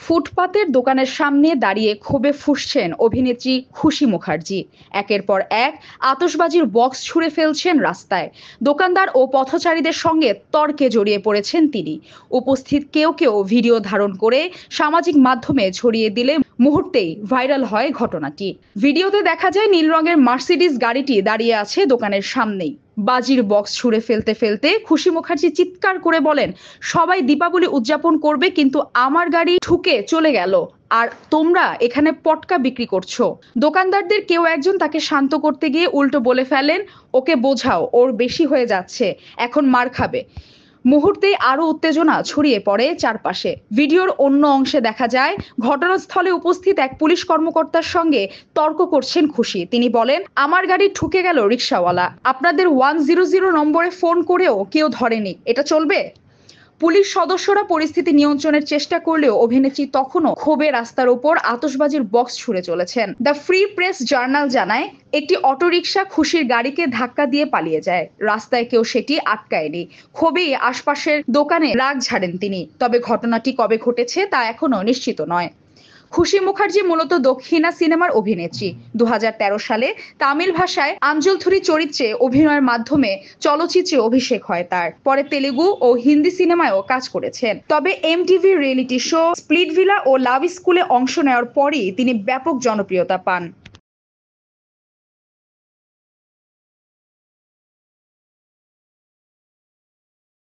ফুটপাতের দোকানের সামনে দাঁড়িয়ে ক্ষোভে ফুঁসছেন অভিনেত্রী খুশি মুখার্জি। একের পর এক আতশবাজির বক্স ছুঁড়ে ফেলছেন রাস্তায়। দোকানদার ও পথচারীদের সঙ্গে তর্কে জড়িয়ে পড়েছেন তিনি। উপস্থিত কেউ কেউ ভিডিও ধারণ করে সামাজিক মাধ্যমে ছড়িয়ে দিলে মুহূর্তেই ভাইরাল হয় ঘটনাটি। ভিডিওতে দেখা যায় নীল রঙের মার্সিডিজ গাড়িটি দাঁড়িয়ে আছে দোকানের সামনেই। বাজির বক্স ছুঁড়ে ফেলতে ফেলতে খুশি মুখার্জি চিৎকার করে বলেন, সবাই দীপাবলি উদযাপন করবে কিন্তু আমার গাড়ি ঠুকে চলে গেল, আর তোমরা এখানে পটকা বিক্রি করছো। দোকানদারদের কেউ একজন তাকে শান্ত করতে গিয়ে উল্টো বলে ফেলেন, ওকে বোঝাও, ওর বেশি হয়ে যাচ্ছে, এখন মার খাবে। মুহূর্তেই আরো উত্তেজনা ছড়িয়ে পড়ে চারপাশে। ভিডিওর অন্য অংশে দেখা যায় ঘটনাস্থলে উপস্থিত এক পুলিশ কর্মকর্তার সঙ্গে তর্ক করছেন খুশি। তিনি বলেন, আমার গাড়ি ঠুকে গেল রিকশাওয়ালা, আপনাদের 100 নম্বরে ফোন করেও কেউ ধরেনি, এটা চলবে? পুলিশ সদস্যরা পরিস্থিতি নিয়ন্ত্রণের চেষ্টা করলেও অভিনেত্রী তখনও ক্ষোভে রাস্তার ওপর আতশবাজির বক্স ছুঁড়ে চলেছেন। দ্য ফ্রি প্রেস জার্নাল জানায়, একটি অটোরিকশা খুশির গাড়িকে ধাক্কা দিয়ে পালিয়ে যায়। রাস্তায় কেউ সেটি আটকায়নি। ক্ষোভেই আশপাশের দোকানে রাগ ঝাড়েন তিনি। তবে ঘটনাটি কবে ঘটেছে তা এখনো নিশ্চিত নয়। খুশি মুখার্জি মূলত দক্ষিণা সিনেমার অভিনেত্রী। 2013 সালে তামিল ভাষায় আঞ্জলথুরি চরিত্রে অভিনয়ের মাধ্যমে চলচ্চিত্রে অভিষেক হয় তার। পরে তেলেগু ও হিন্দি সিনেমায়ও কাজ করেছেন। তবে এমটিভির রিয়েলিটি শো স্প্লিটভিলা ও লাভ স্কুলে অংশ নেওয়ার পরই তিনি ব্যাপক জনপ্রিয়তা পান।